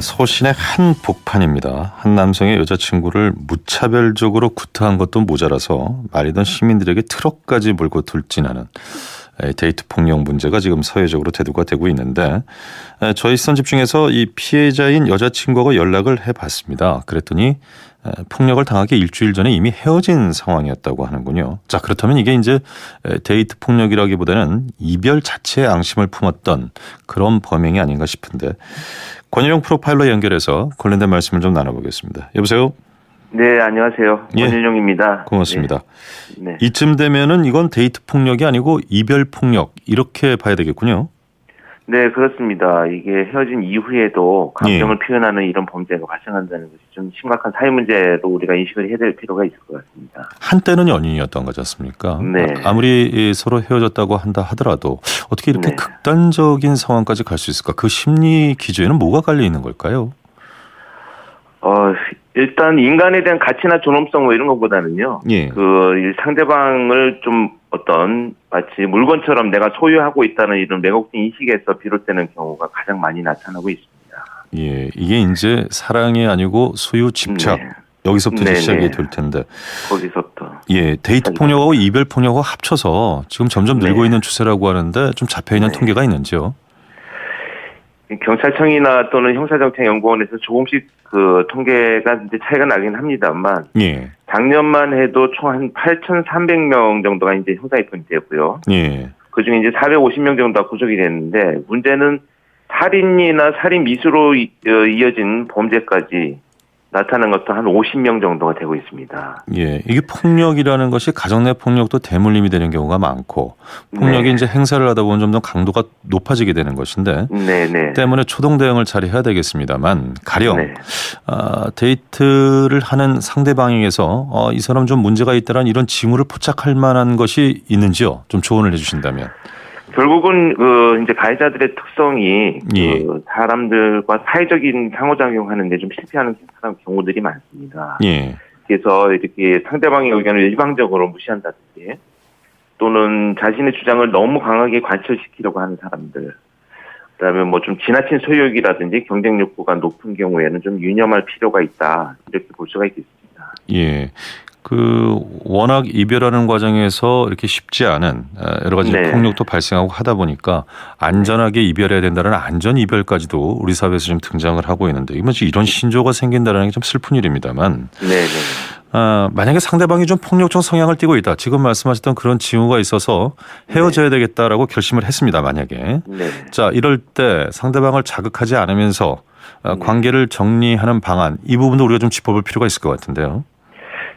서울시내 한 복판입니다. 한 남성의 여자친구를 무차별적으로 구타한 것도 모자라서 말이던 시민들에게 트럭까지 몰고 돌진하는 데이트 폭력 문제가 지금 사회적으로 대두가 되고 있는데, 저희 선집 중에서 이 피해자인 여자친구하고 연락을 해봤습니다. 그랬더니 폭력을 당하기 일주일 전에 이미 헤어진 상황이었다고 하는군요. 자, 그렇다면 이게 이제 데이트 폭력이라기보다는 이별 자체에 앙심을 품었던 그런 범행이 아닌가 싶은데, 권일용 프로파일러 연결해서 관련된 말씀을 좀 나눠보겠습니다. 여보세요? 네, 안녕하세요. 권일용입니다. 고맙습니다. 네. 이쯤 되면은 이건 데이트 폭력이 아니고 이별 폭력 이렇게 봐야 되겠군요. 네, 그렇습니다. 이게 헤어진 이후에도 감정을 표현하는 이런 범죄가 발생한다는 것이 좀 심각한 사회 문제로 우리가 인식을 해야 될 필요가 있을 것 같습니다. 한때는 연인이었던 거지 않습니까? 네. 아무리 서로 헤어졌다고 한다 하더라도 어떻게 이렇게 극단적인 상황까지 갈 수 있을까? 그 심리 기조에는 뭐가 깔려 있는 걸까요? 일단 인간에 대한 가치나 존엄성 뭐 이런 것보다는요. 그 상대방을 좀 어떤 마치 물건처럼 내가 소유하고 있다는 이런 매혹적 인식에서 비롯되는 경우가 가장 많이 나타나고 있습니다. 이게 이제 사랑이 아니고 소유 집착. 여기서부터 시작이 될 텐데. 거기서부터. 데이트 폭력하고 이별 폭력하고 합쳐서 지금 점점 늘고 있는 추세라고 하는데 좀 잡혀 있는 통계가 있는지요? 경찰청이나 또는 형사정책연구원에서 조금씩 그 통계가 이제 차이가 나긴 합니다만, 작년만 해도 총 한 8,300명 정도가 이제 형사 입건이 되었고요. 그 중에 이제 450명 정도가 구속이 됐는데, 문제는 살인이나 살인 미수로 이어진 범죄까지 나타난 것도 한 50명 정도가 되고 있습니다. 이게 폭력이라는 것이 가정 내 폭력도 대물림이 되는 경우가 많고, 폭력이 이제 행사를 하다 보면 좀 더 강도가 높아지게 되는 것인데, 때문에 초동 대응을 잘 해야 되겠습니다만, 가령 데이트를 하는 상대방에게서 이 사람 좀 문제가 있다는 이런 징후를 포착할 만한 것이 있는지요? 좀 조언을 해주신다면. 결국은 이제 가해자들의 특성이 사람들과 사회적인 상호작용하는데 좀 실패하는 경우들이 많습니다. 그래서 이렇게 상대방의 의견을 일방적으로 무시한다든지, 또는 자신의 주장을 너무 강하게 관철시키려고 하는 사람들, 그다음에 뭐 좀 지나친 소유욕이라든지 경쟁 욕구가 높은 경우에는 좀 유념할 필요가 있다, 이렇게 볼 수가 있겠습니다. 워낙 이별하는 과정에서 이렇게 쉽지 않은 여러 가지 폭력도 발생하고 하다 보니까 안전하게 이별해야 된다는 안전 이별까지도 우리 사회에서 좀 등장을 하고 있는데, 이런 신조가 생긴다는 게 좀 슬픈 일입니다만, 만약에 상대방이 좀 폭력적 성향을 띠고 있다, 지금 말씀하셨던 그런 징후가 있어서 헤어져야 되겠다라고 결심을 했습니다. 만약에 자, 이럴 때 상대방을 자극하지 않으면서 관계를 정리하는 방안, 이 부분도 우리가 좀 짚어볼 필요가 있을 것 같은데요.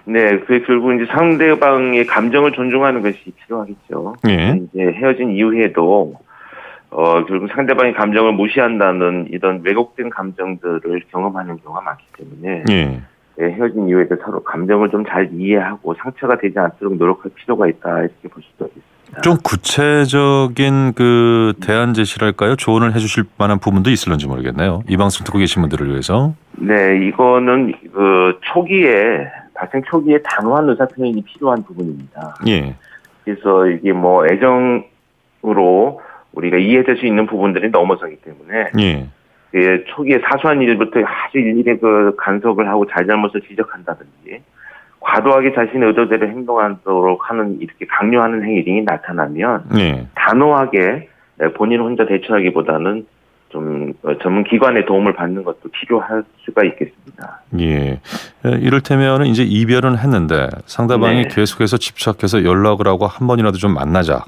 그게 결국 이제 상대방의 감정을 존중하는 것이 필요하겠죠. 이제 헤어진 이후에도 결국 상대방의 감정을 무시한다는 이런 왜곡된 감정들을 경험하는 경우가 많기 때문에 헤어진 이후에도 서로 감정을 좀 잘 이해하고 상처가 되지 않도록 노력할 필요가 있다, 이렇게 볼 수도 있습니다. 좀 구체적인 그 대안 제시랄까요? 조언을 해주실 만한 부분도 있을런지 모르겠네요. 이 방송 듣고 계신 분들을 위해서. 이거는 발생 초기에 단호한 의사 표현이 필요한 부분입니다. 그래서 이게 뭐 애정으로 우리가 이해될 수 있는 부분들이 넘어서기 때문에 초기에 사소한 일부터 아주 일일이 그 간섭을 하고 잘잘못을 지적한다든지, 과도하게 자신의 의도대로 행동하도록 하는 이렇게 강요하는 행위 나타나면 단호하게 본인 혼자 대처하기보다는 좀 전문 기관의 도움을 받는 것도 필요할 수가 있겠습니다. 이를테면 이제 이별은 했는데 상대방이 계속해서 집착해서 연락을 하고 한 번이라도 좀 만나자.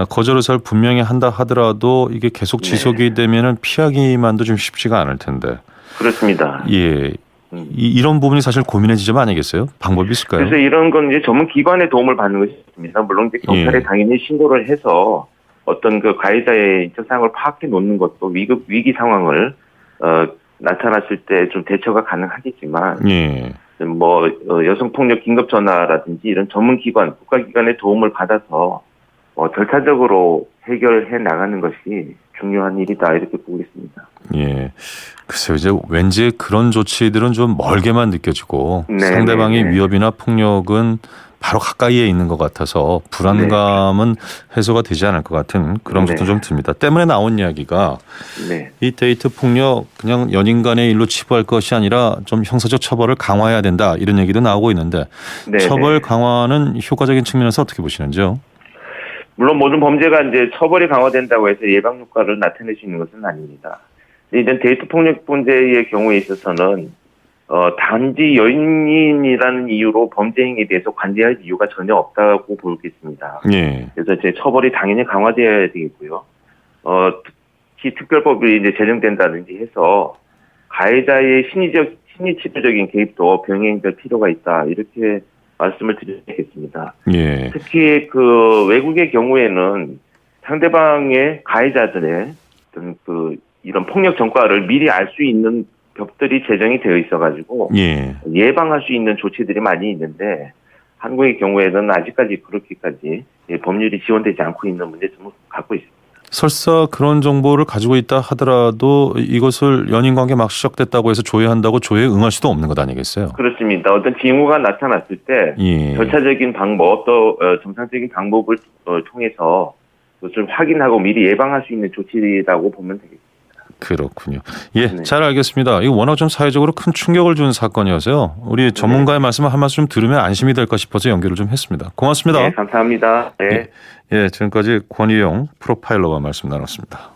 거절 의사를 분명히 한다 하더라도 이게 계속 지속이 되면은 피하기만도 좀 쉽지가 않을 텐데. 그렇습니다. 이런 부분이 사실 고민의 지점 아니겠어요? 방법이 있을까요? 그래서 이런 건 이제 전문 기관의 도움을 받는 것이 있습니다. 물론 이제 경찰에 당연히 신고를 해서 어떤 그 가해자의 인적 사항을 파악해 놓는 것도 위기 상황을 나타났을 때 좀 대처가 가능하겠지만, 여성폭력 긴급 전화라든지 이런 전문 기관, 국가기관의 도움을 받아서 절차적으로 해결해 나가는 것이 중요한 일이다, 이렇게 보고 있습니다. 글쎄요, 이제 왠지 그런 조치들은 좀 멀게만 느껴지고 상대방의 위협이나 폭력은 바로 가까이에 있는 것 같아서 불안감은 해소가 되지 않을 것 같은 그런 것도 좀 듭니다. 때문에 나온 이야기가 이 데이트 폭력 그냥 연인 간의 일로 치부할 것이 아니라 좀 형사적 처벌을 강화해야 된다 이런 얘기도 나오고 있는데 처벌 강화는 효과적인 측면에서 어떻게 보시는지요? 물론 모든 범죄가 이제 처벌이 강화된다고 해서 예방 효과를 나타낼 수 있는 것은 아닙니다. 이제 데이트 폭력 문제의 경우에 있어서는 단지 연인이라는 이유로 범죄 행위에 대해서 관대할 이유가 전혀 없다고 보겠습니다. 그래서 이제 처벌이 당연히 강화되어야 되겠고요. 특히 특별법이 이제 제정된다든지 해서 가해자의 심리치료적인 개입도 병행될 필요가 있다 이렇게 말씀을 드리겠습니다. 특히 그 외국의 경우에는 상대방의 가해자들의 어떤 이런 폭력 전과를 미리 알 수 있는 법들이 제정이 되어 있어가지고 예방할 수 있는 조치들이 많이 있는데 한국의 경우에는 아직까지 그렇게까지 법률이 지원되지 않고 있는 문제점을 갖고 있습니다. 설사 그런 정보를 가지고 있다 하더라도 이것을 연인관계 막 시작됐다고 해서 조회한다고 조회에 응할 수도 없는 것 아니겠어요? 그렇습니다. 어떤 징후가 나타났을 때 절차적인 방법 또 정상적인 방법을 통해서 그것을 확인하고 미리 예방할 수 있는 조치라고 보면 되겠습니다. 그렇군요. 잘 알겠습니다. 이거 워낙 좀 사회적으로 큰 충격을 준 사건이어서요. 우리 전문가의 말씀을 한 말씀 좀 들으면 안심이 될까 싶어서 연결을 좀 했습니다. 고맙습니다. 감사합니다. 지금까지 권희용 프로파일러와 말씀 나눴습니다.